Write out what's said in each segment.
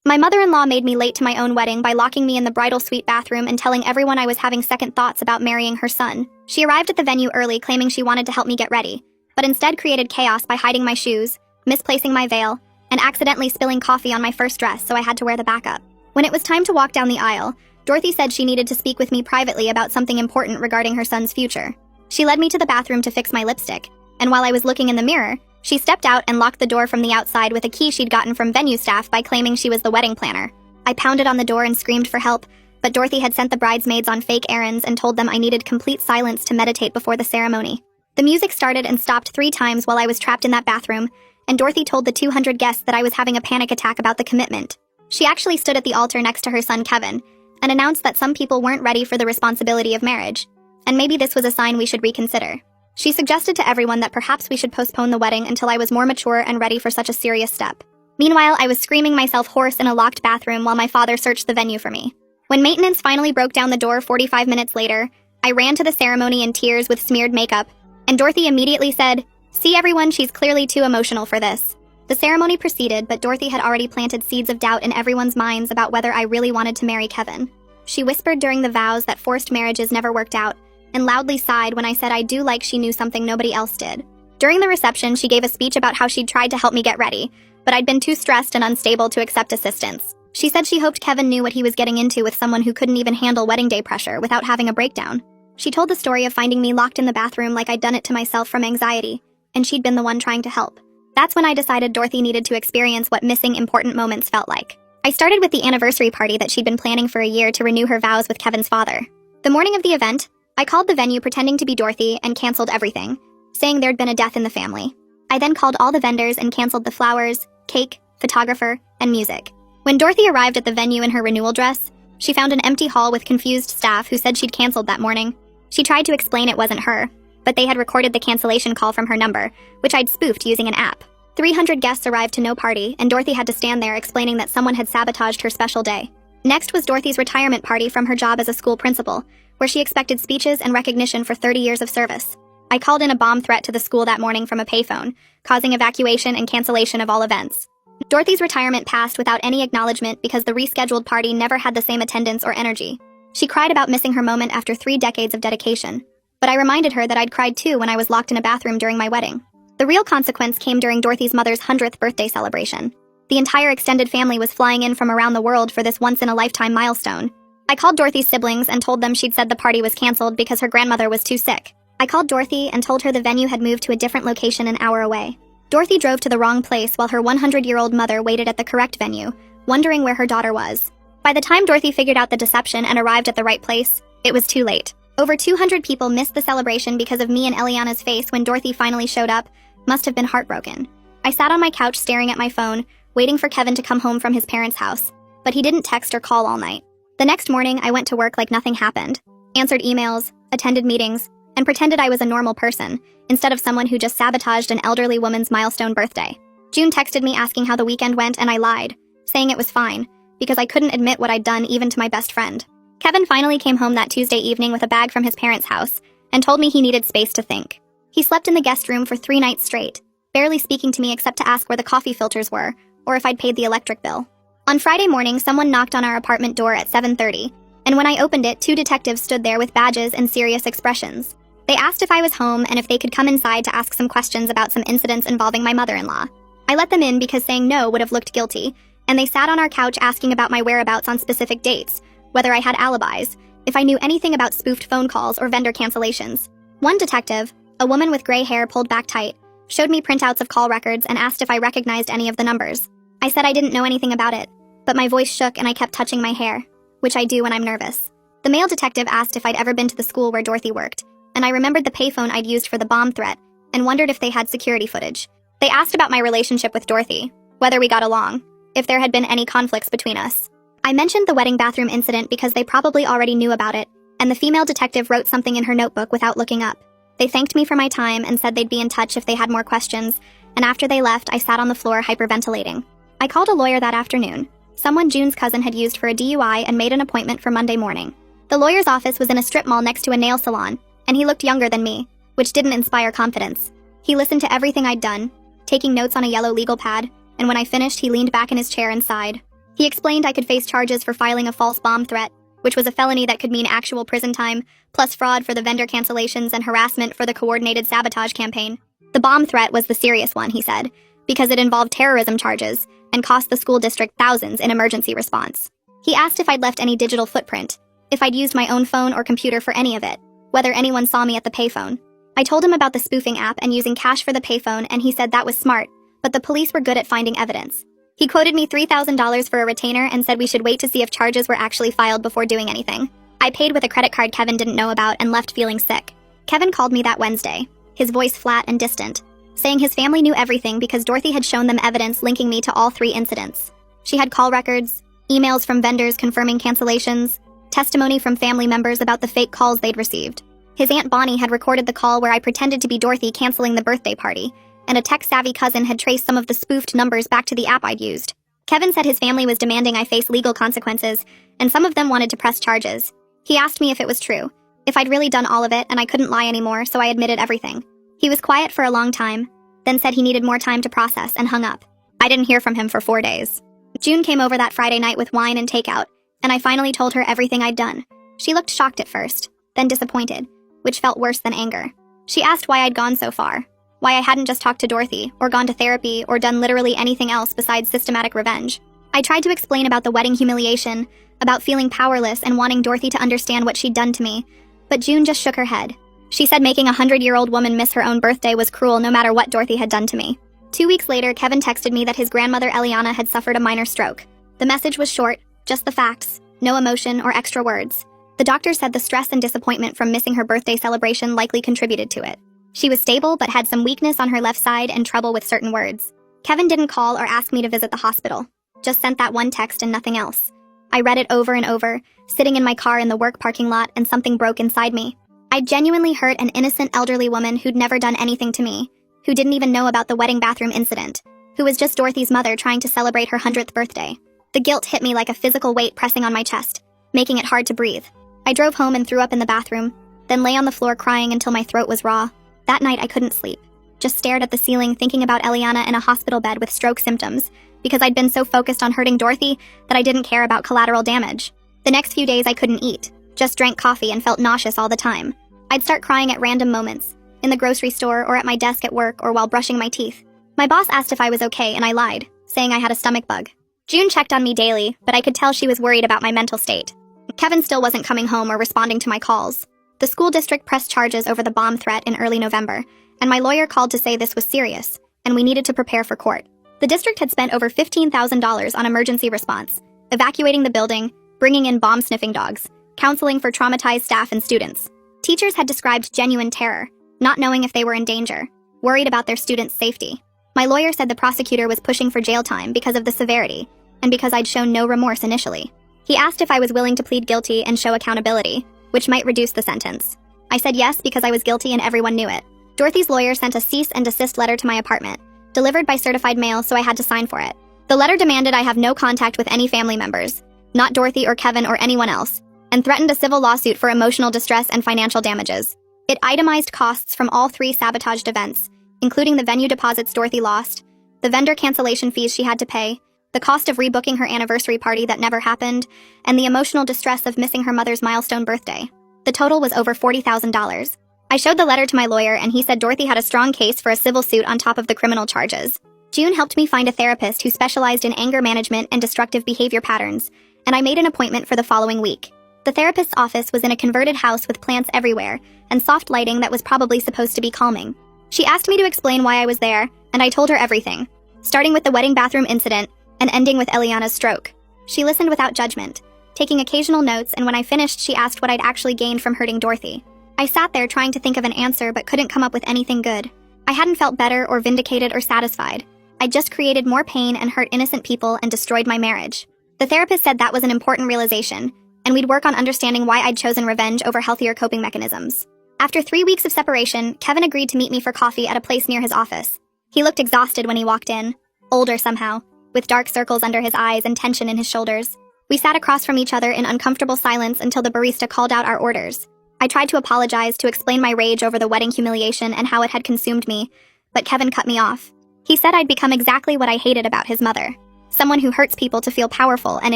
My mother-in-law made me late to my own wedding by locking me in the bridal suite bathroom and telling everyone I was having second thoughts about marrying her son. She arrived at the venue early claiming she wanted to help me get ready, but instead created chaos by hiding my shoes, misplacing my veil, and accidentally spilling coffee on my first dress, so I had to wear the backup. When it was time to walk down the aisle, Dorothy said she needed to speak with me privately about something important regarding her son's future. She led me to the bathroom to fix my lipstick, and while I was looking in the mirror, she stepped out and locked the door from the outside with a key she'd gotten from venue staff by claiming she was the wedding planner. I pounded on the door and screamed for help, but Dorothy had sent the bridesmaids on fake errands and told them I needed complete silence to meditate before the ceremony. The music started and stopped 3 times while I was trapped in that bathroom, and Dorothy told the 200 guests that I was having a panic attack about the commitment. She actually stood at the altar next to her son Kevin and announced that some people weren't ready for the responsibility of marriage, and maybe this was a sign we should reconsider. She suggested to everyone that perhaps we should postpone the wedding until I was more mature and ready for such a serious step. Meanwhile, I was screaming myself hoarse in a locked bathroom while my father searched the venue for me. When maintenance finally broke down the door 45 minutes later, I ran to the ceremony in tears with smeared makeup, and Dorothy immediately said, "See everyone, she's clearly too emotional for this." The ceremony proceeded, but Dorothy had already planted seeds of doubt in everyone's minds about whether I really wanted to marry Kevin. She whispered during the vows that forced marriages never worked out, and loudly sighed when I said I do like she knew something nobody else did. During the reception, she gave a speech about how she'd tried to help me get ready, but I'd been too stressed and unstable to accept assistance. She said she hoped Kevin knew what he was getting into with someone who couldn't even handle wedding day pressure without having a breakdown. She told the story of finding me locked in the bathroom like I'd done it to myself from anxiety, and she'd been the one trying to help. That's when I decided Dorothy needed to experience what missing important moments felt like. I started with the anniversary party that she'd been planning for a year to renew her vows with Kevin's father. The morning of the event, I called the venue pretending to be Dorothy and canceled everything, saying there'd been a death in the family. I then called all the vendors and canceled the flowers, cake, photographer, and music. When Dorothy arrived at the venue in her renewal dress, she found an empty hall with confused staff who said she'd canceled that morning. She tried to explain it wasn't her, but they had recorded the cancellation call from her number, which I'd spoofed using an app. 300 guests arrived to no party, and Dorothy had to stand there explaining that someone had sabotaged her special day. Next was Dorothy's retirement party from her job as a school principal, where she expected speeches and recognition for 30 years of service. I called in a bomb threat to the school that morning from a payphone, causing evacuation and cancellation of all events. Dorothy's retirement passed without any acknowledgement because the rescheduled party never had the same attendance or energy. She cried about missing her moment after 3 decades of dedication, but I reminded her that I'd cried too when I was locked in a bathroom during my wedding. The real consequence came during Dorothy's mother's 100th birthday celebration. The entire extended family was flying in from around the world for this once-in-a-lifetime milestone. I called Dorothy's siblings and told them she'd said the party was canceled because her grandmother was too sick. I called Dorothy and told her the venue had moved to a different location an hour away. Dorothy drove to the wrong place while her 100-year-old mother waited at the correct venue, wondering where her daughter was. By the time Dorothy figured out the deception and arrived at the right place, it was too late. Over 200 people missed the celebration because of me and Eliana's face when Dorothy finally showed up. Must have been heartbroken. I sat on my couch staring at my phone, waiting for Kevin to come home from his parents' house, but he didn't text or call all night. The next morning, I went to work like nothing happened, answered emails, attended meetings, and pretended I was a normal person, instead of someone who just sabotaged an elderly woman's milestone birthday. June texted me asking how the weekend went, and I lied, saying it was fine, because I couldn't admit what I'd done even to my best friend. Kevin finally came home that Tuesday evening with a bag from his parents' house, and told me he needed space to think. He slept in the guest room for 3 nights straight, barely speaking to me except to ask where the coffee filters were, or if I'd paid the electric bill. On Friday morning, someone knocked on our apartment door at 7:30, and when I opened it, 2 detectives stood there with badges and serious expressions. They asked if I was home and if they could come inside to ask some questions about some incidents involving my mother-in-law. I let them in because saying no would have looked guilty, and they sat on our couch asking about my whereabouts on specific dates, whether I had alibis, if I knew anything about spoofed phone calls or vendor cancellations. One detective, a woman with gray hair pulled back tight, showed me printouts of call records and asked if I recognized any of the numbers. I said I didn't know anything about it, but my voice shook and I kept touching my hair, which I do when I'm nervous. The male detective asked if I'd ever been to the school where Dorothy worked, and I remembered the payphone I'd used for the bomb threat and wondered if they had security footage. They asked about my relationship with Dorothy, whether we got along, if there had been any conflicts between us. I mentioned the wedding bathroom incident because they probably already knew about it, and the female detective wrote something in her notebook without looking up. They thanked me for my time and said they'd be in touch if they had more questions, and after they left, I sat on the floor hyperventilating. I called a lawyer that afternoon, someone June's cousin had used for a DUI, and made an appointment for Monday morning. The lawyer's office was in a strip mall next to a nail salon, and he looked younger than me, which didn't inspire confidence. He listened to everything I'd done, taking notes on a yellow legal pad, and when I finished, he leaned back in his chair and sighed. He explained I could face charges for filing a false bomb threat, which was a felony that could mean actual prison time, plus fraud for the vendor cancellations and harassment for the coordinated sabotage campaign. The bomb threat was the serious one, he said, because it involved terrorism charges and cost the school district thousands in emergency response. He asked if I'd left any digital footprint, if I'd used my own phone or computer for any of it, whether anyone saw me at the payphone. I told him about the spoofing app and using cash for the payphone, and he said that was smart, but the police were good at finding evidence. He quoted me $3,000 for a retainer and said we should wait to see if charges were actually filed before doing anything. I paid with a credit card Kevin didn't know about and left feeling sick. Kevin called me that Wednesday, his voice flat and distant, saying his family knew everything because Dorothy had shown them evidence linking me to all 3 incidents. She had call records, emails from vendors confirming cancellations, testimony from family members about the fake calls they'd received. His Aunt Bonnie had recorded the call where I pretended to be Dorothy canceling the birthday party, and a tech-savvy cousin had traced some of the spoofed numbers back to the app I'd used. Kevin said his family was demanding I face legal consequences, and some of them wanted to press charges. He asked me if it was true, if I'd really done all of it and I couldn't lie anymore, so I admitted everything. He was quiet for a long time, then said he needed more time to process and hung up. I didn't hear from him for 4 days. June came over that Friday night with wine and takeout, and I finally told her everything I'd done. She looked shocked at first, then disappointed, which felt worse than anger. She asked why I'd gone so far, why I hadn't just talked to Dorothy, or gone to therapy, or done literally anything else besides systematic revenge. I tried to explain about the wedding humiliation, about feeling powerless and wanting Dorothy to understand what she'd done to me, but June just shook her head. She said making a 100-year-old woman miss her own birthday was cruel no matter what Dorothy had done to me. 2 weeks later, Kevin texted me that his grandmother Eliana had suffered a minor stroke. The message was short, just the facts, no emotion or extra words. The doctor said the stress and disappointment from missing her birthday celebration likely contributed to it. She was stable but had some weakness on her left side and trouble with certain words. Kevin didn't call or ask me to visit the hospital, just sent that one text and nothing else. I read it over and over, sitting in my car in the work parking lot, and something broke inside me. I'd genuinely hurt an innocent elderly woman who'd never done anything to me, who didn't even know about the wedding bathroom incident, who was just Dorothy's mother trying to celebrate her 100th birthday. The guilt hit me like a physical weight pressing on my chest, making it hard to breathe. I drove home and threw up in the bathroom, then lay on the floor crying until my throat was raw. That night I couldn't sleep, just stared at the ceiling thinking about Eliana in a hospital bed with stroke symptoms, because I'd been so focused on hurting Dorothy that I didn't care about collateral damage. The next few days I couldn't eat, just drank coffee and felt nauseous all the time. I'd start crying at random moments, in the grocery store or at my desk at work or while brushing my teeth. My boss asked if I was okay and I lied, saying I had a stomach bug. June checked on me daily, but I could tell she was worried about my mental state. Kevin still wasn't coming home or responding to my calls. The school district pressed charges over the bomb threat in early November, and my lawyer called to say this was serious, and we needed to prepare for court. The district had spent over $15,000 on emergency response, evacuating the building, bringing in bomb-sniffing dogs, counseling for traumatized staff and students. Teachers had described genuine terror, not knowing if they were in danger, worried about their students' safety. My lawyer said the prosecutor was pushing for jail time because of the severity, and because I'd shown no remorse initially. He asked if I was willing to plead guilty and show accountability, which might reduce the sentence. I said yes because I was guilty and everyone knew it. Dorothy's lawyer sent a cease and desist letter to my apartment, delivered by certified mail, so I had to sign for it. The letter demanded I have no contact with any family members, not Dorothy or Kevin or anyone else, and threatened a civil lawsuit for emotional distress and financial damages. It itemized costs from all 3 sabotaged events, including the venue deposits Dorothy lost, the vendor cancellation fees she had to pay, the cost of rebooking her anniversary party that never happened, and the emotional distress of missing her mother's milestone birthday. The total was over $40,000. I showed the letter to my lawyer and he said Dorothy had a strong case for a civil suit on top of the criminal charges. June helped me find a therapist who specialized in anger management and destructive behavior patterns, and I made an appointment for the following week. The therapist's office was in a converted house with plants everywhere and soft lighting that was probably supposed to be calming. She asked me to explain why I was there, and I told her everything, starting with the wedding bathroom incident and ending with Eliana's stroke. She listened without judgment, taking occasional notes, and when I finished, she asked what I'd actually gained from hurting Dorothy. I sat there trying to think of an answer but couldn't come up with anything good. I hadn't felt better or vindicated or satisfied. I just created more pain and hurt innocent people and destroyed my marriage. The therapist said that was an important realization, and we'd work on understanding why I'd chosen revenge over healthier coping mechanisms. After 3 weeks of separation, Kevin agreed to meet me for coffee at a place near his office. He looked exhausted when he walked in, older somehow, with dark circles under his eyes and tension in his shoulders. We sat across from each other in uncomfortable silence until the barista called out our orders. I tried to apologize, to explain my rage over the wedding humiliation and how it had consumed me, but Kevin cut me off. He said I'd become exactly what I hated about his mother. someone who hurts people to feel powerful and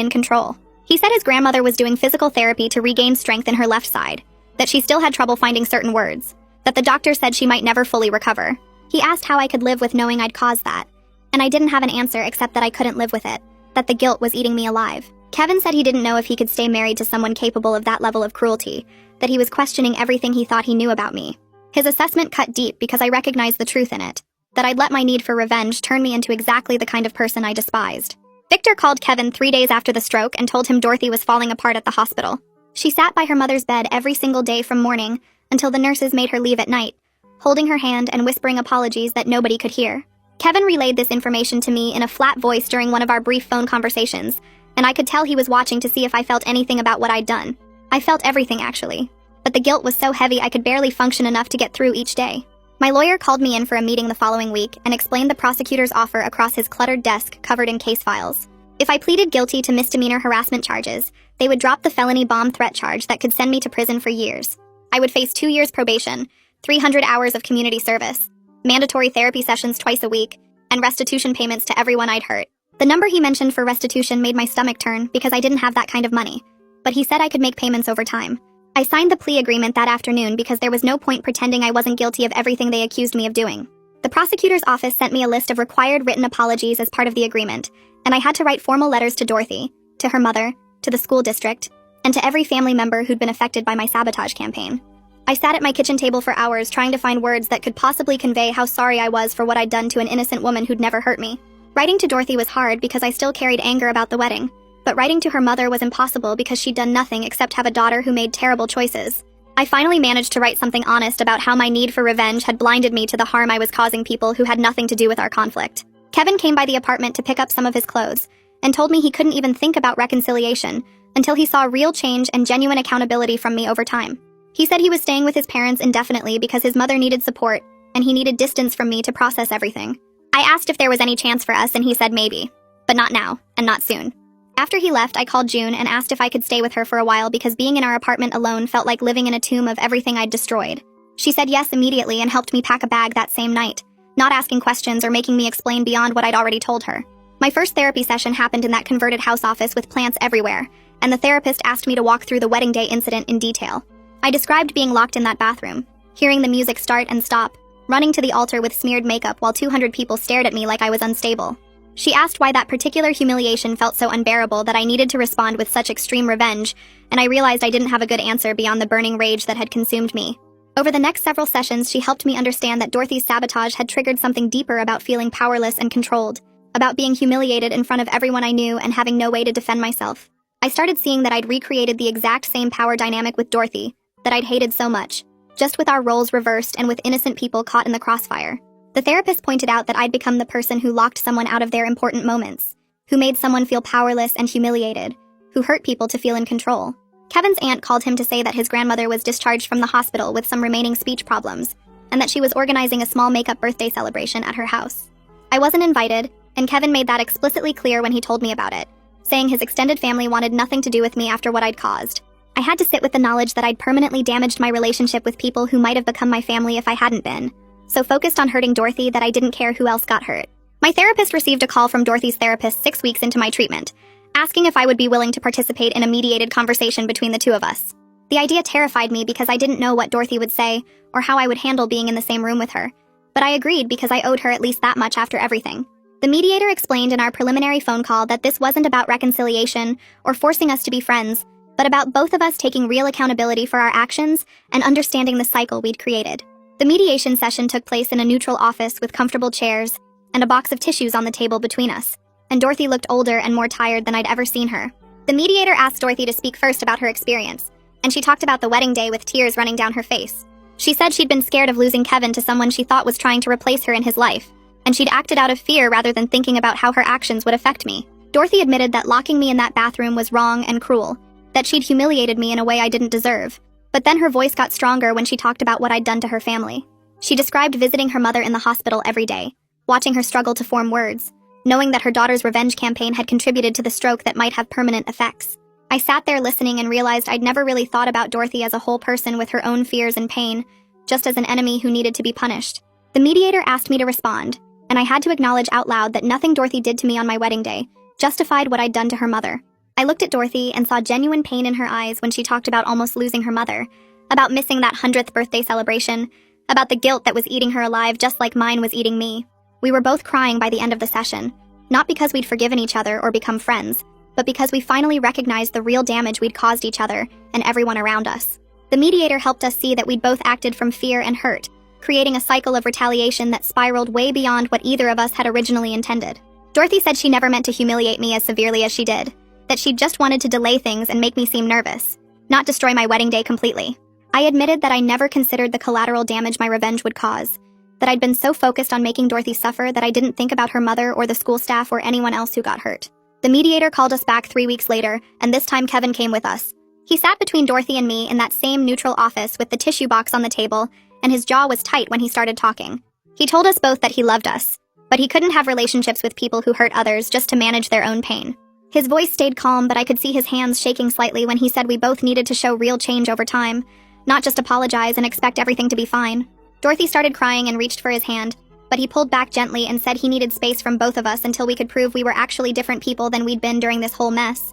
in control. He said his grandmother was doing physical therapy to regain strength in her left side, that she still had trouble finding certain words, that the doctor said she might never fully recover. He asked how I could live with knowing I'd caused that, and I didn't have an answer except that I couldn't live with it, that the guilt was eating me alive. Kevin said he didn't know if he could stay married to someone capable of that level of cruelty, that he was questioning everything he thought he knew about me. His assessment cut deep because I recognized the truth in it, that I'd let my need for revenge turn me into exactly the kind of person I despised. Victor called Kevin 3 days after the stroke and told him Dorothy was falling apart at the hospital. She sat by her mother's bed every single day from morning until the nurses made her leave at night, holding her hand and whispering apologies that nobody could hear. Kevin relayed this information to me in a flat voice during one of our brief phone conversations, and I could tell he was watching to see if I felt anything about what I'd done. I felt everything, actually. But the guilt was so heavy I could barely function enough to get through each day. My lawyer called me in for a meeting the following week and explained the prosecutor's offer across his cluttered desk covered in case files. If I pleaded guilty to misdemeanor harassment charges, they would drop the felony bomb threat charge that could send me to prison for years. I would face 2 years probation, 300 hours of community service, mandatory therapy sessions twice a week, and restitution payments to everyone I'd hurt. The number he mentioned for restitution made my stomach turn because I didn't have that kind of money, but he said I could make payments over time. I signed the plea agreement that afternoon because there was no point pretending I wasn't guilty of everything they accused me of doing. The prosecutor's office sent me a list of required written apologies as part of the agreement, and I had to write formal letters to Dorothy, to her mother, to the school district, and to every family member who'd been affected by my sabotage campaign. I sat at my kitchen table for hours trying to find words that could possibly convey how sorry I was for what I'd done to an innocent woman who'd never hurt me. Writing to Dorothy was hard because I still carried anger about the wedding, but writing to her mother was impossible because she'd done nothing except have a daughter who made terrible choices. I finally managed to write something honest about how my need for revenge had blinded me to the harm I was causing people who had nothing to do with our conflict. Kevin came by the apartment to pick up some of his clothes and told me he couldn't even think about reconciliation until he saw real change and genuine accountability from me over time. He said he was staying with his parents indefinitely because his mother needed support and he needed distance from me to process everything. I asked if there was any chance for us and he said maybe, but not now and not soon. After he left, I called June and asked if I could stay with her for a while because being in our apartment alone felt like living in a tomb of everything I'd destroyed. She said yes immediately and helped me pack a bag that same night, not asking questions or making me explain beyond what I'd already told her. My first therapy session happened in that converted house office with plants everywhere, and the therapist asked me to walk through the wedding day incident in detail. I described being locked in that bathroom, hearing the music start and stop, running to the altar with smeared makeup while 200 people stared at me like I was unstable. She asked why that particular humiliation felt so unbearable that I needed to respond with such extreme revenge, and I realized I didn't have a good answer beyond the burning rage that had consumed me. Over the next several sessions, she helped me understand that Dorothy's sabotage had triggered something deeper about feeling powerless and controlled, about being humiliated in front of everyone I knew and having no way to defend myself. I started seeing that I'd recreated the exact same power dynamic with Dorothy, that I'd hated so much, just with our roles reversed and with innocent people caught in the crossfire. The therapist pointed out that I'd become the person who locked someone out of their important moments, who made someone feel powerless and humiliated, who hurt people to feel in control. Kevin's aunt called him to say that his grandmother was discharged from the hospital with some remaining speech problems, and that she was organizing a small make-up birthday celebration at her house. I wasn't invited, and Kevin made that explicitly clear when he told me about it, saying his extended family wanted nothing to do with me after what I'd caused. I had to sit with the knowledge that I'd permanently damaged my relationship with people who might have become my family if I hadn't been, so focused on hurting Dorothy that I didn't care who else got hurt. My therapist received a call from Dorothy's therapist 6 weeks into my treatment, asking if I would be willing to participate in a mediated conversation between the two of us. The idea terrified me because I didn't know what Dorothy would say or how I would handle being in the same room with her, but I agreed because I owed her at least that much after everything. The mediator explained in our preliminary phone call that this wasn't about reconciliation or forcing us to be friends, but about both of us taking real accountability for our actions and understanding the cycle we'd created. The mediation session took place in a neutral office with comfortable chairs and a box of tissues on the table between us, and Dorothy looked older and more tired than I'd ever seen her. The mediator asked Dorothy to speak first about her experience, and she talked about the wedding day with tears running down her face. She said she'd been scared of losing Kevin to someone she thought was trying to replace her in his life, and she'd acted out of fear rather than thinking about how her actions would affect me. Dorothy admitted that locking me in that bathroom was wrong and cruel, that she'd humiliated me in a way I didn't deserve. But then her voice got stronger when she talked about what I'd done to her family. She described visiting her mother in the hospital every day, watching her struggle to form words, knowing that her daughter's revenge campaign had contributed to the stroke that might have permanent effects. I sat there listening and realized I'd never really thought about Dorothy as a whole person with her own fears and pain, just as an enemy who needed to be punished. The mediator asked me to respond, and I had to acknowledge out loud that nothing Dorothy did to me on my wedding day justified what I'd done to her mother. I looked at Dorothy and saw genuine pain in her eyes when she talked about almost losing her mother, about missing that 100th birthday celebration, about the guilt that was eating her alive just like mine was eating me. We were both crying by the end of the session, not because we'd forgiven each other or become friends, but because we finally recognized the real damage we'd caused each other and everyone around us. The mediator helped us see that we'd both acted from fear and hurt, creating a cycle of retaliation that spiraled way beyond what either of us had originally intended. Dorothy said she never meant to humiliate me as severely as she did, that she just wanted to delay things and make me seem nervous, not destroy my wedding day completely. I admitted that I never considered the collateral damage my revenge would cause, that I'd been so focused on making Dorothy suffer that I didn't think about her mother or the school staff or anyone else who got hurt. The mediator called us back 3 weeks later, and this time Kevin came with us. He sat between Dorothy and me in that same neutral office with the tissue box on the table, and his jaw was tight when he started talking. He told us both that he loved us, but he couldn't have relationships with people who hurt others just to manage their own pain. His voice stayed calm, but I could see his hands shaking slightly when he said we both needed to show real change over time, not just apologize and expect everything to be fine. Dorothy started crying and reached for his hand, but he pulled back gently and said he needed space from both of us until we could prove we were actually different people than we'd been during this whole mess.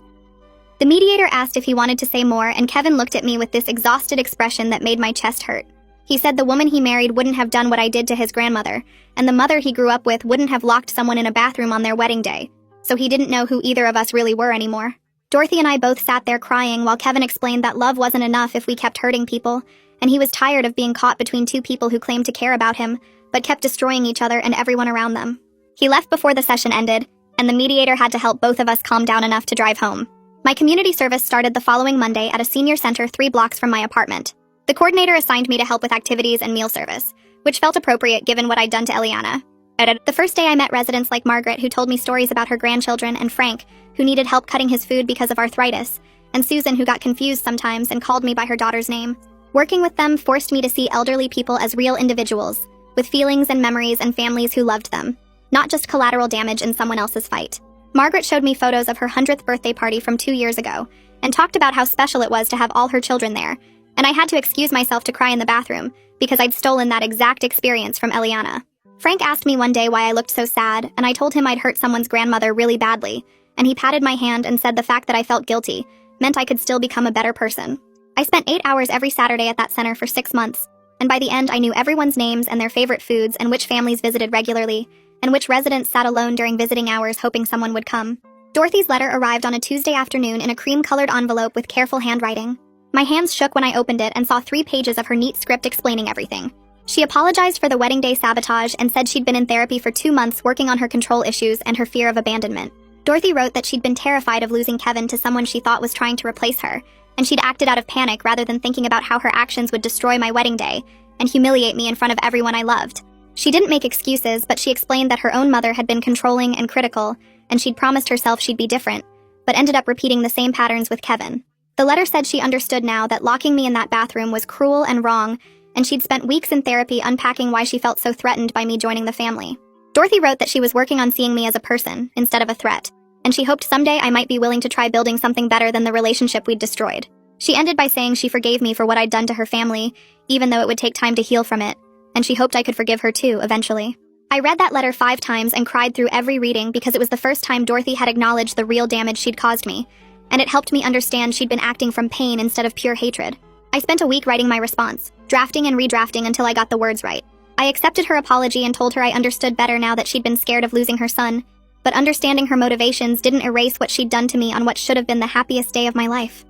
The mediator asked if he wanted to say more, and Kevin looked at me with this exhausted expression that made my chest hurt. He said the woman he married wouldn't have done what I did to his grandmother, and the mother he grew up with wouldn't have locked someone in a bathroom on their wedding day, so he didn't know who either of us really were anymore. Dorothy and I both sat there crying while Kevin explained that love wasn't enough if we kept hurting people, and he was tired of being caught between two people who claimed to care about him, but kept destroying each other and everyone around them. He left before the session ended, and the mediator had to help both of us calm down enough to drive home. My community service started the following Monday at a senior center 3 blocks from my apartment. The coordinator assigned me to help with activities and meal service, which felt appropriate given what I'd done to Eliana. The first day I met residents like Margaret, who told me stories about her grandchildren, and Frank, who needed help cutting his food because of arthritis, and Susan, who got confused sometimes and called me by her daughter's name. Working with them forced me to see elderly people as real individuals, with feelings and memories and families who loved them, not just collateral damage in someone else's fight. Margaret showed me photos of her 100th birthday party from 2 years ago, and talked about how special it was to have all her children there, and I had to excuse myself to cry in the bathroom because I'd stolen that exact experience from Eliana. Frank asked me one day why I looked so sad, and I told him I'd hurt someone's grandmother really badly, and he patted my hand and said the fact that I felt guilty meant I could still become a better person. I spent 8 hours every Saturday at that center for 6 months, and by the end I knew everyone's names and their favorite foods and which families visited regularly, and which residents sat alone during visiting hours hoping someone would come. Dorothy's letter arrived on a Tuesday afternoon in a cream-colored envelope with careful handwriting. My hands shook when I opened it and saw 3 pages of her neat script explaining everything. She apologized for the wedding day sabotage and said she'd been in therapy for 2 months working on her control issues and her fear of abandonment. Dorothy wrote that she'd been terrified of losing Kevin to someone she thought was trying to replace her, and she'd acted out of panic rather than thinking about how her actions would destroy my wedding day and humiliate me in front of everyone I loved. She didn't make excuses, but she explained that her own mother had been controlling and critical, and she'd promised herself she'd be different, but ended up repeating the same patterns with Kevin. The letter said she understood now that locking me in that bathroom was cruel and wrong, and she'd spent weeks in therapy unpacking why she felt so threatened by me joining the family. Dorothy wrote that she was working on seeing me as a person instead of a threat, and she hoped someday I might be willing to try building something better than the relationship we'd destroyed. She ended by saying she forgave me for what I'd done to her family, even though it would take time to heal from it, and she hoped I could forgive her too, eventually. I read that letter 5 times and cried through every reading because it was the first time Dorothy had acknowledged the real damage she'd caused me, and it helped me understand she'd been acting from pain instead of pure hatred. I spent a week writing my response, drafting and redrafting until I got the words right. I accepted her apology and told her I understood better now that she'd been scared of losing her son, but understanding her motivations didn't erase what she'd done to me on what should have been the happiest day of my life.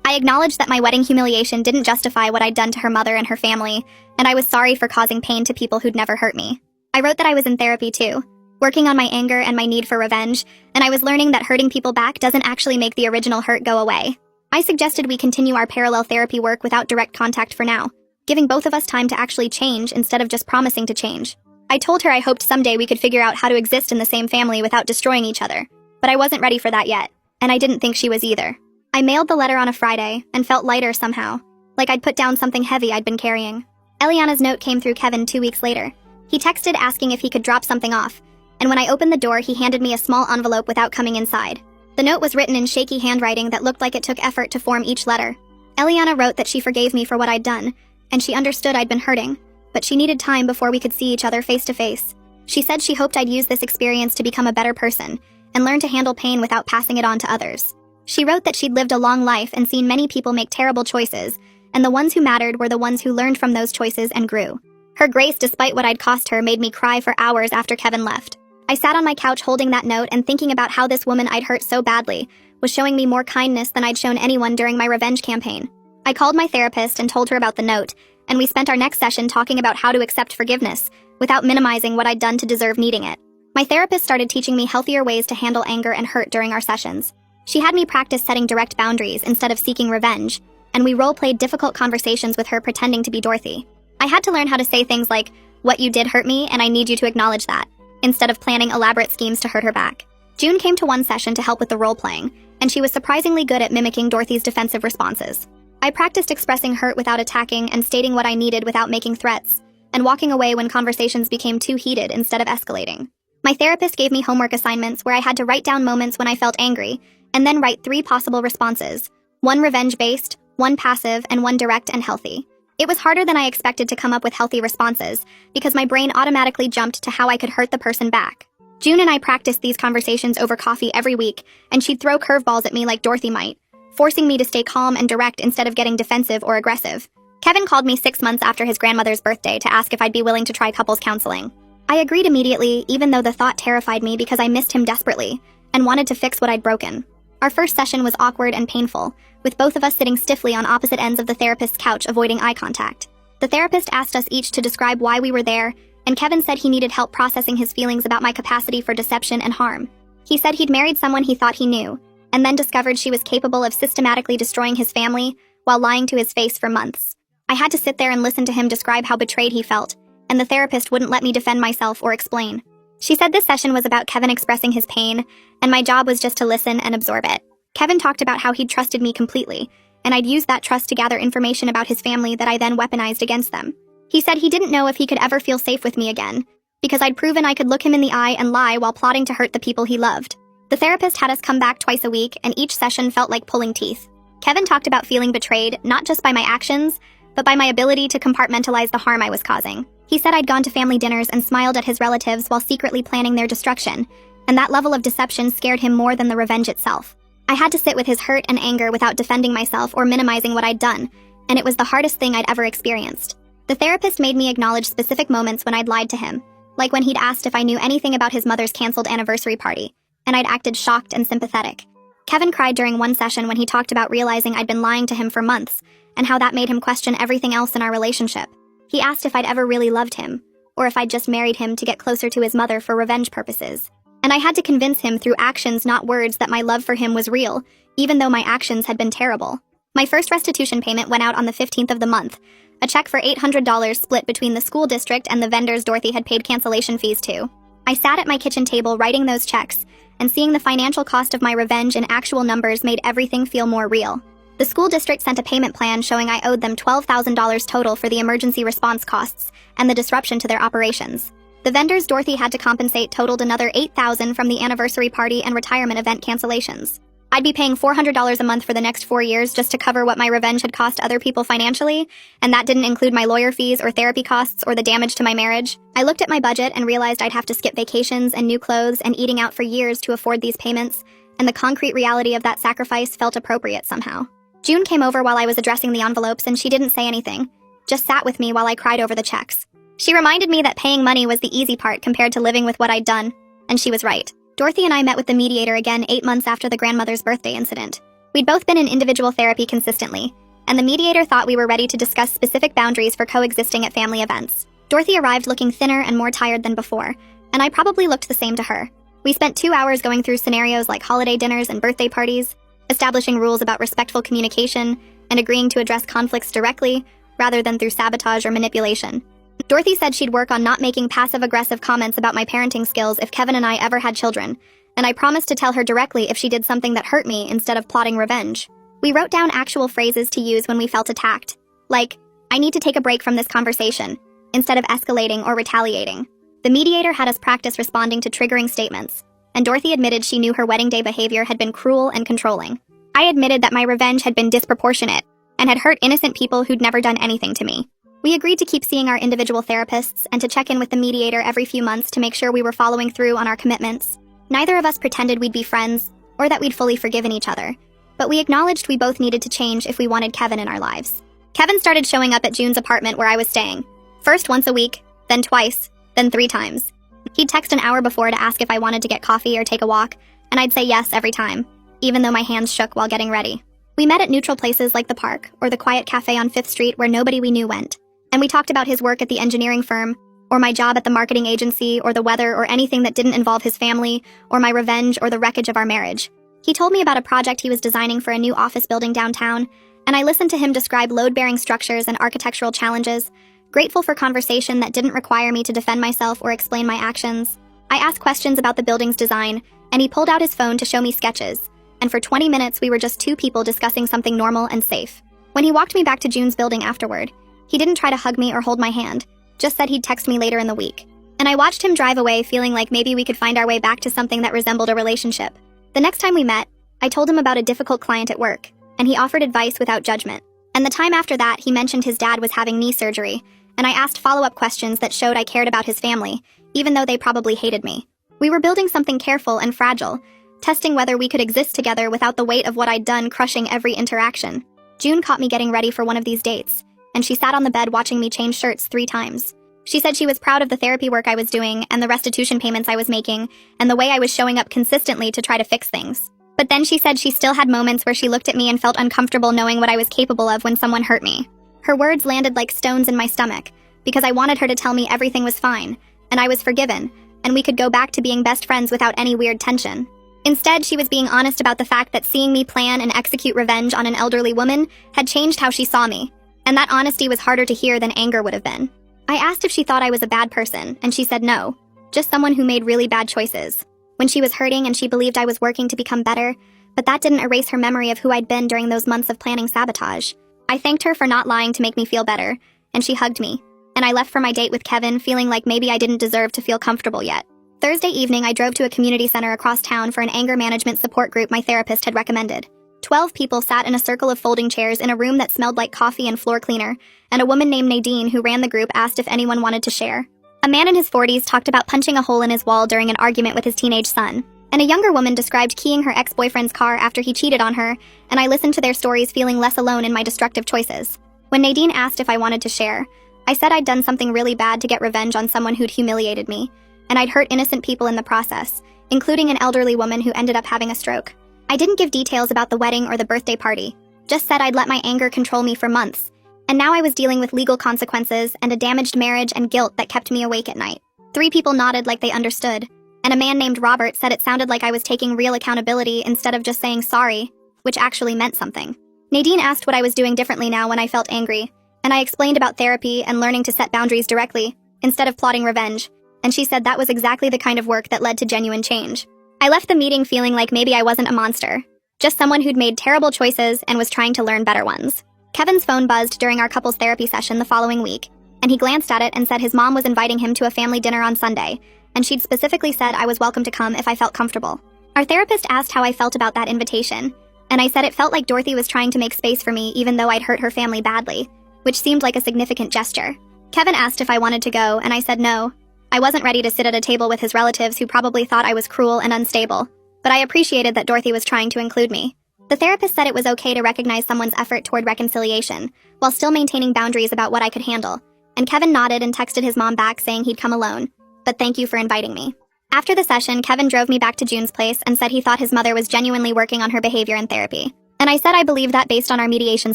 I acknowledged that my wedding humiliation didn't justify what I'd done to her mother and her family, and I was sorry for causing pain to people who'd never hurt me. I wrote that I was in therapy too, working on my anger and my need for revenge, and I was learning that hurting people back doesn't actually make the original hurt go away. I suggested we continue our parallel therapy work without direct contact for now, giving both of us time to actually change instead of just promising to change. I told her I hoped someday we could figure out how to exist in the same family without destroying each other, but I wasn't ready for that yet, and I didn't think she was either. I mailed the letter on a Friday and felt lighter somehow, like I'd put down something heavy I'd been carrying. Eliana's note came through Kevin 2 weeks later. He texted asking if he could drop something off, and when I opened the door, he handed me a small envelope without coming inside. The note was written in shaky handwriting that looked like it took effort to form each letter. Eliana wrote that she forgave me for what I'd done, and she understood I'd been hurting, but she needed time before we could see each other face to face. She said she hoped I'd use this experience to become a better person, and learn to handle pain without passing it on to others. She wrote that she'd lived a long life and seen many people make terrible choices, and the ones who mattered were the ones who learned from those choices and grew. Her grace, despite what I'd cost her, made me cry for hours after Kevin left. I sat on my couch holding that note and thinking about how this woman I'd hurt so badly was showing me more kindness than I'd shown anyone during my revenge campaign. I called my therapist and told her about the note, and we spent our next session talking about how to accept forgiveness without minimizing what I'd done to deserve needing it. My therapist started teaching me healthier ways to handle anger and hurt during our sessions. She had me practice setting direct boundaries instead of seeking revenge, and we role-played difficult conversations with her pretending to be Dorothy. I had to learn how to say things like, "What you did hurt me, and I need you to acknowledge that," instead of planning elaborate schemes to hurt her back. June came to one session to help with the role-playing, and she was surprisingly good at mimicking Dorothy's defensive responses. I practiced expressing hurt without attacking and stating what I needed without making threats, and walking away when conversations became too heated instead of escalating. My therapist gave me homework assignments where I had to write down moments when I felt angry, and then write 3 possible responses: 1 revenge-based, 1 passive, and 1 direct and healthy. It was harder than I expected to come up with healthy responses, because my brain automatically jumped to how I could hurt the person back. June and I practiced these conversations over coffee every week, and she'd throw curveballs at me like Dorothy might, forcing me to stay calm and direct instead of getting defensive or aggressive. Kevin called me 6 months after his grandmother's birthday to ask if I'd be willing to try couples counseling. I agreed immediately, even though the thought terrified me because I missed him desperately and wanted to fix what I'd broken. Our first session was awkward and painful, with both of us sitting stiffly on opposite ends of the therapist's couch, avoiding eye contact. The therapist asked us each to describe why we were there, and Kevin said he needed help processing his feelings about my capacity for deception and harm. He said he'd married someone he thought he knew, and then discovered she was capable of systematically destroying his family while lying to his face for months. I had to sit there and listen to him describe how betrayed he felt, and the therapist wouldn't let me defend myself or explain. She said this session was about Kevin expressing his pain, and my job was just to listen and absorb it. Kevin talked about how he'd trusted me completely, and I'd used that trust to gather information about his family that I then weaponized against them. He said he didn't know if he could ever feel safe with me again, because I'd proven I could look him in the eye and lie while plotting to hurt the people he loved. The therapist had us come back twice a week, and each session felt like pulling teeth. Kevin talked about feeling betrayed, not just by my actions, but by my ability to compartmentalize the harm I was causing. He said I'd gone to family dinners and smiled at his relatives while secretly planning their destruction, and that level of deception scared him more than the revenge itself. I had to sit with his hurt and anger without defending myself or minimizing what I'd done, and it was the hardest thing I'd ever experienced. The therapist made me acknowledge specific moments when I'd lied to him, like when he'd asked if I knew anything about his mother's canceled anniversary party, and I'd acted shocked and sympathetic. Kevin cried during one session when he talked about realizing I'd been lying to him for months, and how that made him question everything else in our relationship. He asked if I'd ever really loved him, or if I'd just married him to get closer to his mother for revenge purposes. And I had to convince him through actions, not words, that my love for him was real, even though my actions had been terrible. My first restitution payment went out on the 15th of the month, a check for $800 split between the school district and the vendors Dorothy had paid cancellation fees to. I sat at my kitchen table writing those checks, and seeing the financial cost of my revenge in actual numbers made everything feel more real. The school district sent a payment plan showing I owed them $12,000 total for the emergency response costs and the disruption to their operations. The vendors Dorothy had to compensate totaled another $8,000 from the anniversary party and retirement event cancellations. I'd be paying $400 a month for the next 4 years just to cover what my revenge had cost other people financially, and that didn't include my lawyer fees or therapy costs or the damage to my marriage. I looked at my budget and realized I'd have to skip vacations and new clothes and eating out for years to afford these payments, and the concrete reality of that sacrifice felt appropriate somehow. June came over while I was addressing the envelopes, and she didn't say anything, just sat with me while I cried over the checks. She reminded me that paying money was the easy part compared to living with what I'd done, and she was right. Dorothy and I met with the mediator again 8 months after the grandmother's birthday incident. We'd both been in individual therapy consistently, and the mediator thought we were ready to discuss specific boundaries for coexisting at family events. Dorothy arrived looking thinner and more tired than before, and I probably looked the same to her. We spent 2 hours going through scenarios like holiday dinners and birthday parties, establishing rules about respectful communication, and agreeing to address conflicts directly, rather than through sabotage or manipulation. Dorothy said she'd work on not making passive-aggressive comments about my parenting skills if Kevin and I ever had children, and I promised to tell her directly if she did something that hurt me instead of plotting revenge. We wrote down actual phrases to use when we felt attacked, like, "I need to take a break from this conversation," instead of escalating or retaliating. The mediator had us practice responding to triggering statements, and Dorothy admitted she knew her wedding day behavior had been cruel and controlling. I admitted that my revenge had been disproportionate and had hurt innocent people who'd never done anything to me. We agreed to keep seeing our individual therapists and to check in with the mediator every few months to make sure we were following through on our commitments. Neither of us pretended we'd be friends or that we'd fully forgiven each other, but we acknowledged we both needed to change if we wanted Kevin in our lives. Kevin started showing up at June's apartment where I was staying. First once a week, then twice, then 3 times. He'd text an hour before to ask if I wanted to get coffee or take a walk, and I'd say yes every time, even though my hands shook while getting ready. We met at neutral places like the park or the quiet cafe on 5th Street where nobody we knew went, and we talked about his work at the engineering firm, or my job at the marketing agency, or the weather, or anything that didn't involve his family, or my revenge, or the wreckage of our marriage. He told me about a project he was designing for a new office building downtown, and I listened to him describe load-bearing structures and architectural challenges, grateful for conversation that didn't require me to defend myself or explain my actions. I asked questions about the building's design, and he pulled out his phone to show me sketches, and for 20 minutes we were just 2 people discussing something normal and safe. When he walked me back to June's building afterward, he didn't try to hug me or hold my hand, just said he'd text me later in the week. And I watched him drive away feeling like maybe we could find our way back to something that resembled a relationship. The next time we met, I told him about a difficult client at work, and he offered advice without judgment. And the time after that, he mentioned his dad was having knee surgery, and I asked follow-up questions that showed I cared about his family, even though they probably hated me. We were building something careful and fragile, testing whether we could exist together without the weight of what I'd done crushing every interaction. June caught me getting ready for one of these dates, and she sat on the bed watching me change shirts 3 times. She said she was proud of the therapy work I was doing and the restitution payments I was making and the way I was showing up consistently to try to fix things. But then she said she still had moments where she looked at me and felt uncomfortable knowing what I was capable of when someone hurt me. Her words landed like stones in my stomach because I wanted her to tell me everything was fine and I was forgiven and we could go back to being best friends without any weird tension. Instead, she was being honest about the fact that seeing me plan and execute revenge on an elderly woman had changed how she saw me. And that honesty was harder to hear than anger would have been. I asked if she thought I was a bad person, and she said no, just someone who made really bad choices. When she was hurting and she believed I was working to become better, but that didn't erase her memory of who I'd been during those months of planning sabotage. I thanked her for not lying to make me feel better, and she hugged me. And I left for my date with Kevin feeling like maybe I didn't deserve to feel comfortable yet. Thursday evening, I drove to a community center across town for an anger management support group my therapist had recommended. 12 people sat in a circle of folding chairs in a room that smelled like coffee and floor cleaner, and a woman named Nadine who ran the group asked if anyone wanted to share. A man in his 40s talked about punching a hole in his wall during an argument with his teenage son, and a younger woman described keying her ex-boyfriend's car after he cheated on her, and I listened to their stories feeling less alone in my destructive choices. When Nadine asked if I wanted to share, I said I'd done something really bad to get revenge on someone who'd humiliated me, and I'd hurt innocent people in the process, including an elderly woman who ended up having a stroke. I didn't give details about the wedding or the birthday party, just said I'd let my anger control me for months, and now I was dealing with legal consequences and a damaged marriage and guilt that kept me awake at night. 3 people nodded like they understood, and a man named Robert said it sounded like I was taking real accountability instead of just saying sorry, which actually meant something. Nadine asked what I was doing differently now when I felt angry, and I explained about therapy and learning to set boundaries directly, instead of plotting revenge, and she said that was exactly the kind of work that led to genuine change. I left the meeting feeling like maybe I wasn't a monster, just someone who'd made terrible choices and was trying to learn better ones. Kevin's phone buzzed during our couples therapy session the following week, and he glanced at it and said his mom was inviting him to a family dinner on Sunday, and she'd specifically said I was welcome to come if I felt comfortable. Our therapist asked how I felt about that invitation, and I said it felt like Dorothy was trying to make space for me even though I'd hurt her family badly, which seemed like a significant gesture. Kevin asked if I wanted to go, and I said no. I wasn't ready to sit at a table with his relatives who probably thought I was cruel and unstable, but I appreciated that Dorothy was trying to include me. The therapist said it was okay to recognize someone's effort toward reconciliation, while still maintaining boundaries about what I could handle, and Kevin nodded and texted his mom back saying he'd come alone, but thank you for inviting me. After the session, Kevin drove me back to June's place and said he thought his mother was genuinely working on her behavior in therapy, and I said I believed that based on our mediation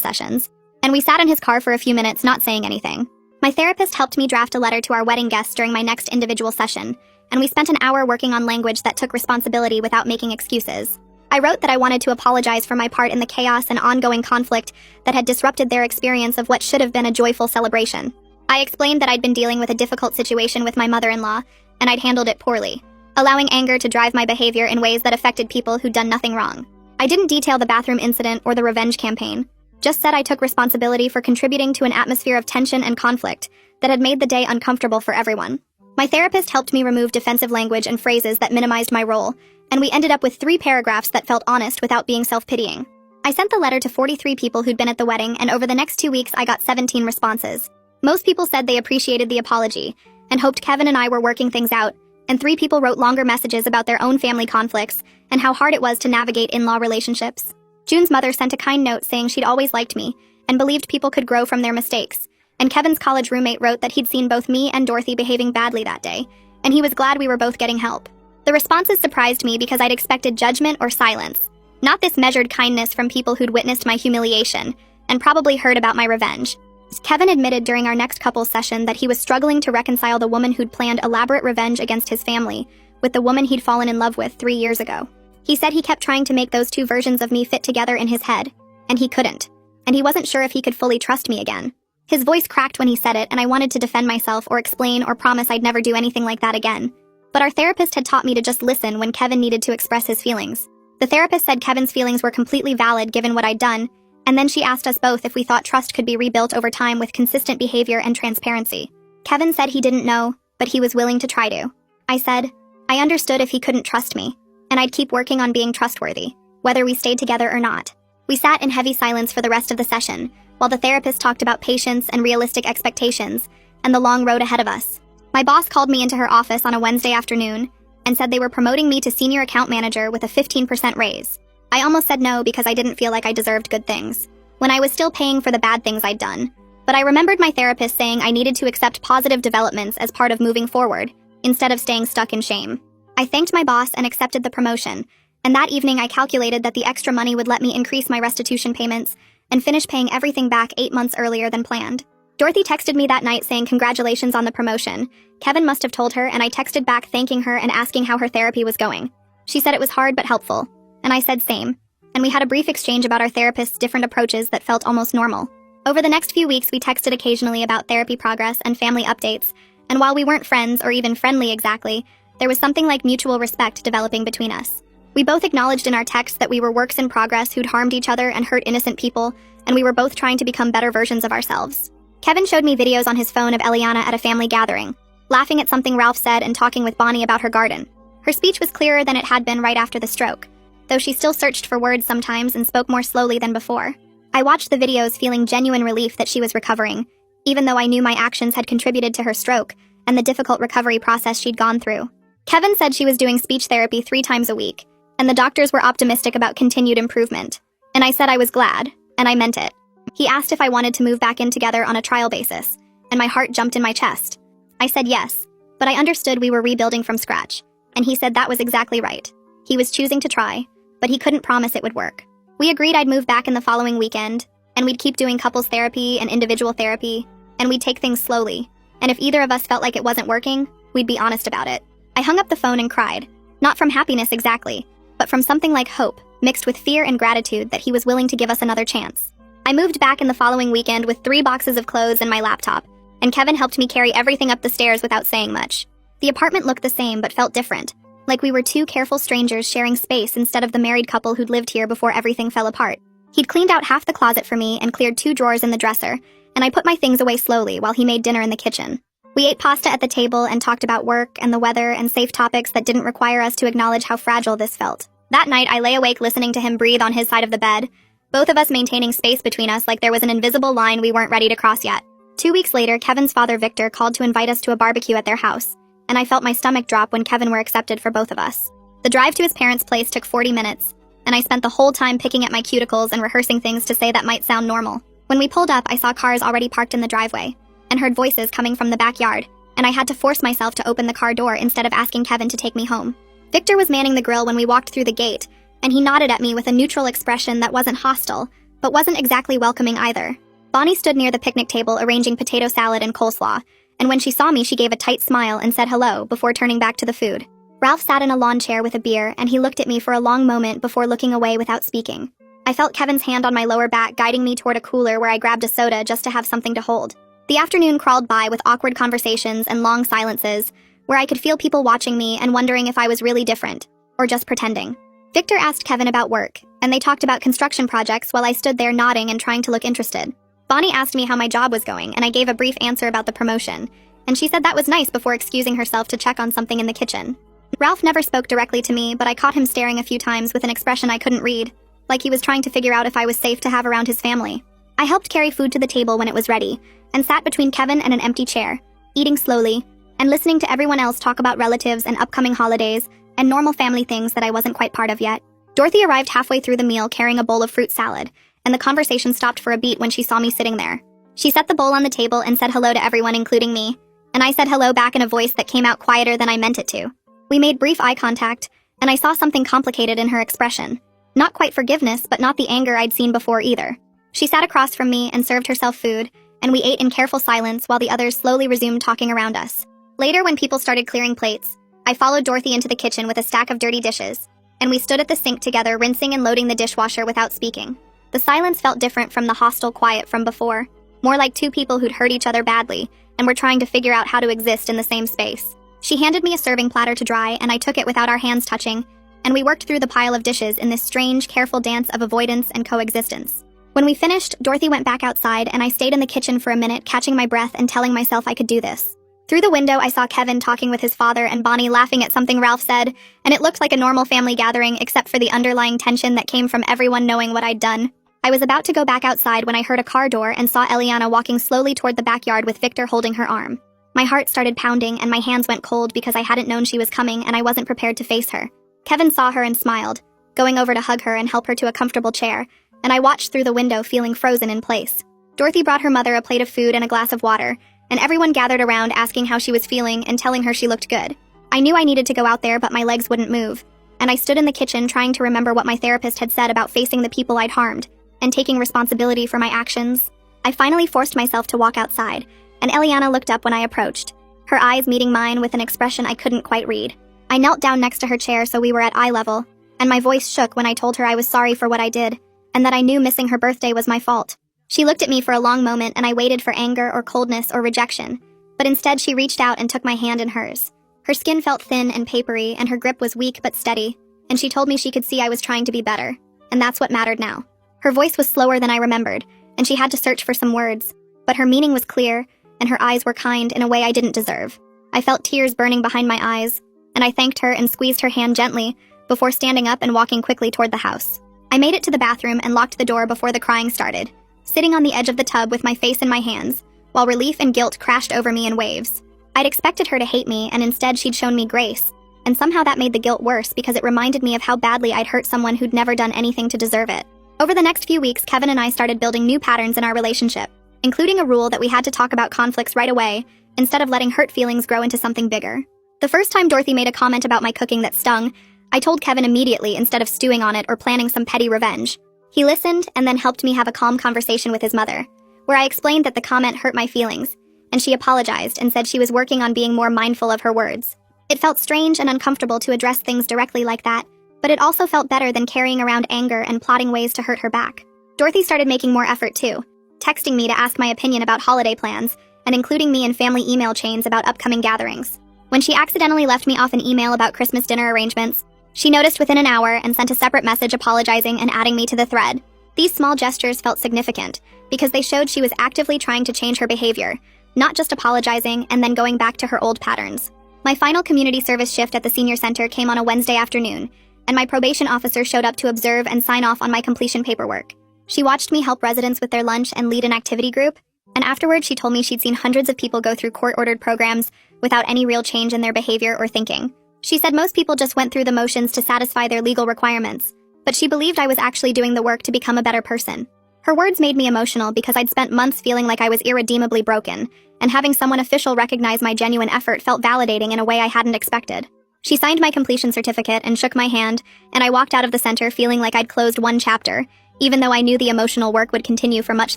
sessions, and we sat in his car for a few minutes not saying anything. My therapist helped me draft a letter to our wedding guests during my next individual session, and we spent an hour working on language that took responsibility without making excuses. I wrote that I wanted to apologize for my part in the chaos and ongoing conflict that had disrupted their experience of what should have been a joyful celebration. I explained that I'd been dealing with a difficult situation with my mother-in-law, and I'd handled it poorly, allowing anger to drive my behavior in ways that affected people who'd done nothing wrong. I didn't detail the bathroom incident or the revenge campaign, just said I took responsibility for contributing to an atmosphere of tension and conflict that had made the day uncomfortable for everyone. My therapist helped me remove defensive language and phrases that minimized my role, and we ended up with 3 paragraphs that felt honest without being self-pitying. I sent the letter to 43 people who'd been at the wedding, and over the next 2 weeks I got 17 responses. Most people said they appreciated the apology and hoped Kevin and I were working things out, and 3 people wrote longer messages about their own family conflicts and how hard it was to navigate in-law relationships. June's mother sent a kind note saying she'd always liked me and believed people could grow from their mistakes. And Kevin's college roommate wrote that he'd seen both me and Dorothy behaving badly that day, and he was glad we were both getting help. The responses surprised me because I'd expected judgment or silence, not this measured kindness from people who'd witnessed my humiliation and probably heard about my revenge. Kevin admitted during our next couples session that he was struggling to reconcile the woman who'd planned elaborate revenge against his family with the woman he'd fallen in love with 3 years ago. He said he kept trying to make those 2 versions of me fit together in his head, and he couldn't. And he wasn't sure if he could fully trust me again. His voice cracked when he said it, and I wanted to defend myself or explain or promise I'd never do anything like that again. But our therapist had taught me to just listen when Kevin needed to express his feelings. The therapist said Kevin's feelings were completely valid given what I'd done, and then she asked us both if we thought trust could be rebuilt over time with consistent behavior and transparency. Kevin said he didn't know, but he was willing to try to. I said, I understood if he couldn't trust me, and I'd keep working on being trustworthy, whether we stayed together or not. We sat in heavy silence for the rest of the session, while the therapist talked about patience and realistic expectations, and the long road ahead of us. My boss called me into her office on a Wednesday afternoon and said they were promoting me to senior account manager with a 15% raise. I almost said no because I didn't feel like I deserved good things, when I was still paying for the bad things I'd done. But I remembered my therapist saying I needed to accept positive developments as part of moving forward, instead of staying stuck in shame. I thanked my boss and accepted the promotion, and that evening I calculated that the extra money would let me increase my restitution payments and finish paying everything back 8 months earlier than planned. Dorothy texted me that night saying congratulations on the promotion. Kevin must have told her, and I texted back thanking her and asking how her therapy was going. She said it was hard but helpful, and I said same. And we had a brief exchange about our therapist's different approaches that felt almost normal. Over the next few weeks, we texted occasionally about therapy progress and family updates, and while we weren't friends or even friendly exactly, there was something like mutual respect developing between us. We both acknowledged in our texts that we were works in progress who'd harmed each other and hurt innocent people, and we were both trying to become better versions of ourselves. Kevin showed me videos on his phone of Eliana at a family gathering, laughing at something Ralph said and talking with Bonnie about her garden. Her speech was clearer than it had been right after the stroke, though she still searched for words sometimes and spoke more slowly than before. I watched the videos feeling genuine relief that she was recovering, even though I knew my actions had contributed to her stroke and the difficult recovery process she'd gone through. Kevin said she was doing speech therapy 3 times a week, and the doctors were optimistic about continued improvement. And I said I was glad, and I meant it. He asked if I wanted to move back in together on a trial basis, and my heart jumped in my chest. I said yes, but I understood we were rebuilding from scratch, and he said that was exactly right. He was choosing to try, but he couldn't promise it would work. We agreed I'd move back in the following weekend, and we'd keep doing couples therapy and individual therapy, and we'd take things slowly, and if either of us felt like it wasn't working, we'd be honest about it. I hung up the phone and cried, not from happiness exactly, but from something like hope, mixed with fear and gratitude that he was willing to give us another chance. I moved back in the following weekend with 3 boxes of clothes and my laptop, and Kevin helped me carry everything up the stairs without saying much. The apartment looked the same but felt different, like we were 2 careful strangers sharing space instead of the married couple who'd lived here before everything fell apart. He'd cleaned out half the closet for me and cleared 2 drawers in the dresser, and I put my things away slowly while he made dinner in the kitchen. We ate pasta at the table and talked about work and the weather and safe topics that didn't require us to acknowledge how fragile this felt. That night, I lay awake listening to him breathe on his side of the bed, both of us maintaining space between us like there was an invisible line we weren't ready to cross yet. 2 weeks later, Kevin's father, Victor, called to invite us to a barbecue at their house, and I felt my stomach drop when Kevin were accepted for both of us. The drive to his parents' place took 40 minutes, and I spent the whole time picking at my cuticles and rehearsing things to say that might sound normal. When we pulled up, I saw cars already parked in the driveway, and heard voices coming from the backyard, and I had to force myself to open the car door instead of asking Kevin to take me home. Victor was manning the grill when we walked through the gate, and he nodded at me with a neutral expression that wasn't hostile, but wasn't exactly welcoming either. Bonnie stood near the picnic table arranging potato salad and coleslaw, and when she saw me, she gave a tight smile and said hello before turning back to the food. Ralph sat in a lawn chair with a beer, and he looked at me for a long moment before looking away without speaking. I felt Kevin's hand on my lower back guiding me toward a cooler where I grabbed a soda just to have something to hold. The afternoon crawled by with awkward conversations and long silences, where I could feel people watching me and wondering if I was really different, or just pretending. Victor asked Kevin about work, and they talked about construction projects while I stood there nodding and trying to look interested. Bonnie asked me how my job was going, and I gave a brief answer about the promotion, and she said that was nice before excusing herself to check on something in the kitchen. Ralph never spoke directly to me, but I caught him staring a few times with an expression I couldn't read, like he was trying to figure out if I was safe to have around his family. I helped carry food to the table when it was ready, and sat between Kevin and an empty chair, eating slowly, and listening to everyone else talk about relatives and upcoming holidays and normal family things that I wasn't quite part of yet. Dorothy arrived halfway through the meal carrying a bowl of fruit salad, and the conversation stopped for a beat when she saw me sitting there. She set the bowl on the table and said hello to everyone, including me, and I said hello back in a voice that came out quieter than I meant it to. We made brief eye contact, and I saw something complicated in her expression. Not quite forgiveness, but not the anger I'd seen before either. She sat across from me and served herself food, and we ate in careful silence while the others slowly resumed talking around us. Later, when people started clearing plates, I followed Dorothy into the kitchen with a stack of dirty dishes, and we stood at the sink together, rinsing and loading the dishwasher without speaking. The silence felt different from the hostile quiet from before, more like two people who'd hurt each other badly and were trying to figure out how to exist in the same space. She handed me a serving platter to dry, and I took it without our hands touching, and we worked through the pile of dishes in this strange, careful dance of avoidance and coexistence. When we finished, Dorothy went back outside, and I stayed in the kitchen for a minute, catching my breath and telling myself I could do this. Through the window, I saw Kevin talking with his father and Bonnie laughing at something Ralph said, and it looked like a normal family gathering except for the underlying tension that came from everyone knowing what I'd done. I was about to go back outside when I heard a car door and saw Eliana walking slowly toward the backyard with Victor holding her arm. My heart started pounding and my hands went cold because I hadn't known she was coming and I wasn't prepared to face her. Kevin saw her and smiled, going over to hug her and help her to a comfortable chair, and I watched through the window feeling frozen in place. Dorothy brought her mother a plate of food and a glass of water, and everyone gathered around asking how she was feeling and telling her she looked good. I knew I needed to go out there, but my legs wouldn't move, and I stood in the kitchen trying to remember what my therapist had said about facing the people I'd harmed and taking responsibility for my actions. I finally forced myself to walk outside, and Eliana looked up when I approached, her eyes meeting mine with an expression I couldn't quite read. I knelt down next to her chair so we were at eye level, and my voice shook when I told her I was sorry for what I did, and that I knew missing her birthday was my fault. She looked at me for a long moment, and I waited for anger or coldness or rejection, but instead she reached out and took my hand in hers. Her skin felt thin and papery, and her grip was weak but steady, and she told me she could see I was trying to be better, and that's what mattered now. Her voice was slower than I remembered, and she had to search for some words, but her meaning was clear, and her eyes were kind in a way I didn't deserve. I felt tears burning behind my eyes, and I thanked her and squeezed her hand gently before standing up and walking quickly toward the house. I made it to the bathroom and locked the door before the crying started, sitting on the edge of the tub with my face in my hands, while relief and guilt crashed over me in waves. I'd expected her to hate me, and instead she'd shown me grace, and somehow that made the guilt worse because it reminded me of how badly I'd hurt someone who'd never done anything to deserve it. Over the next few weeks, Kevin and I started building new patterns in our relationship, including a rule that we had to talk about conflicts right away, instead of letting hurt feelings grow into something bigger. The first time Dorothy made a comment about my cooking that stung, I told Kevin immediately instead of stewing on it or planning some petty revenge. He listened and then helped me have a calm conversation with his mother, where I explained that the comment hurt my feelings, and she apologized and said she was working on being more mindful of her words. It felt strange and uncomfortable to address things directly like that, but it also felt better than carrying around anger and plotting ways to hurt her back. Dorothy started making more effort too, texting me to ask my opinion about holiday plans, and including me in family email chains about upcoming gatherings. When she accidentally left me off an email about Christmas dinner arrangements, she noticed within an hour and sent a separate message apologizing and adding me to the thread. These small gestures felt significant, because they showed she was actively trying to change her behavior, not just apologizing and then going back to her old patterns. My final community service shift at the senior center came on a Wednesday afternoon, and my probation officer showed up to observe and sign off on my completion paperwork. She watched me help residents with their lunch and lead an activity group, and afterward she told me she'd seen hundreds of people go through court-ordered programs without any real change in their behavior or thinking. She said most people just went through the motions to satisfy their legal requirements, but she believed I was actually doing the work to become a better person. Her words made me emotional because I'd spent months feeling like I was irredeemably broken, and having someone official recognize my genuine effort felt validating in a way I hadn't expected. She signed my completion certificate and shook my hand, and I walked out of the center feeling like I'd closed one chapter, even though I knew the emotional work would continue for much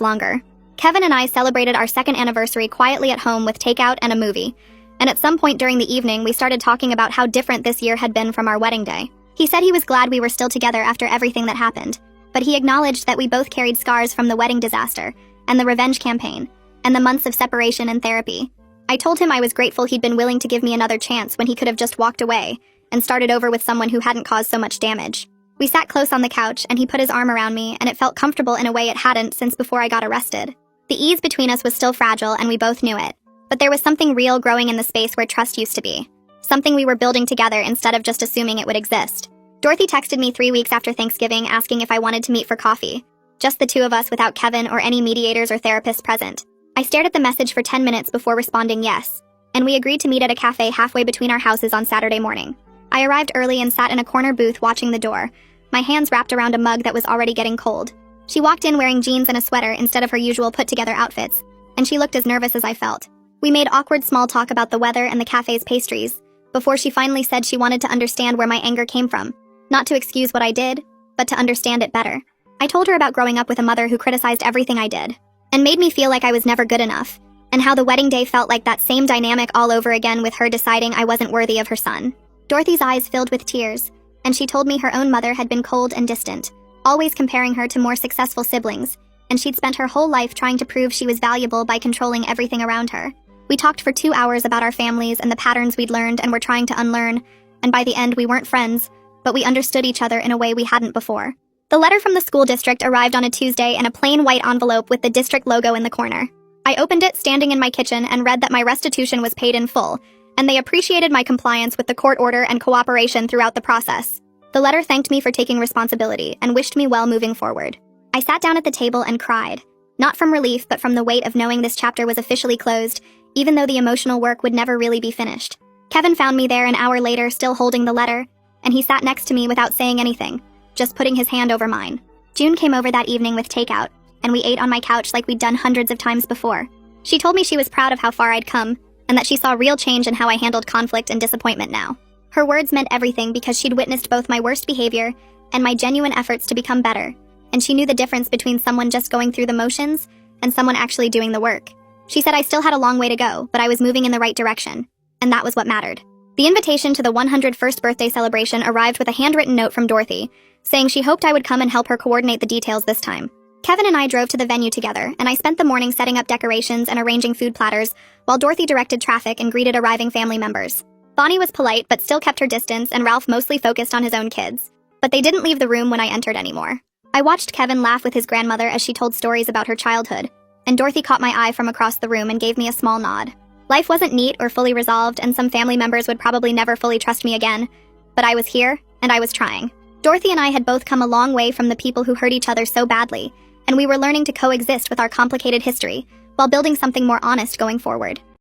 longer. Kevin and I celebrated our second anniversary quietly at home with takeout and a movie, and at some point during the evening we started talking about how different this year had been from our wedding day. He said he was glad we were still together after everything that happened, but he acknowledged that we both carried scars from the wedding disaster, and the revenge campaign, and the months of separation and therapy. I told him I was grateful he'd been willing to give me another chance when he could have just walked away and started over with someone who hadn't caused so much damage. We sat close on the couch, and he put his arm around me, and it felt comfortable in a way it hadn't since before I got arrested. The ease between us was still fragile, and we both knew it, but there was something real growing in the space where trust used to be, something we were building together instead of just assuming it would exist. Dorothy texted me 3 weeks after Thanksgiving asking if I wanted to meet for coffee, just the two of us without Kevin or any mediators or therapists present. I stared at the message for 10 minutes before responding yes, and we agreed to meet at a cafe halfway between our houses on Saturday morning. I arrived early and sat in a corner booth watching the door, my hands wrapped around a mug that was already getting cold. She walked in wearing jeans and a sweater instead of her usual put-together outfits, and she looked as nervous as I felt. We made awkward small talk about the weather and the cafe's pastries, before she finally said she wanted to understand where my anger came from. Not to excuse what I did, but to understand it better. I told her about growing up with a mother who criticized everything I did, and made me feel like I was never good enough, and how the wedding day felt like that same dynamic all over again with her deciding I wasn't worthy of her son. Dorothy's eyes filled with tears, and she told me her own mother had been cold and distant, always comparing her to more successful siblings, and she'd spent her whole life trying to prove she was valuable by controlling everything around her. We talked for 2 hours about our families and the patterns we'd learned and were trying to unlearn, and by the end we weren't friends, but we understood each other in a way we hadn't before. The letter from the school district arrived on a Tuesday in a plain white envelope with the district logo in the corner. I opened it standing in my kitchen and read that my restitution was paid in full, and they appreciated my compliance with the court order and cooperation throughout the process. The letter thanked me for taking responsibility and wished me well moving forward. I sat down at the table and cried, not from relief but from the weight of knowing this chapter was officially closed, even though the emotional work would never really be finished. Kevin found me there an hour later still holding the letter, and he sat next to me without saying anything, just putting his hand over mine. June came over that evening with takeout, and we ate on my couch like we'd done hundreds of times before. She told me she was proud of how far I'd come, and that she saw real change in how I handled conflict and disappointment now. Her words meant everything because she'd witnessed both my worst behavior and my genuine efforts to become better, and she knew the difference between someone just going through the motions and someone actually doing the work. She said I still had a long way to go, but I was moving in the right direction, and that was what mattered. The invitation to the 101st birthday celebration arrived with a handwritten note from Dorothy, saying she hoped I would come and help her coordinate the details this time. Kevin and I drove to the venue together, and I spent the morning setting up decorations and arranging food platters, while Dorothy directed traffic and greeted arriving family members. Bonnie was polite but still kept her distance, and Ralph mostly focused on his own kids. But they didn't leave the room when I entered anymore. I watched Kevin laugh with his grandmother as she told stories about her childhood, and Dorothy caught my eye from across the room and gave me a small nod. Life wasn't neat or fully resolved, and some family members would probably never fully trust me again, but I was here, and I was trying. Dorothy and I had both come a long way from the people who hurt each other so badly, and we were learning to coexist with our complicated history, while building something more honest going forward.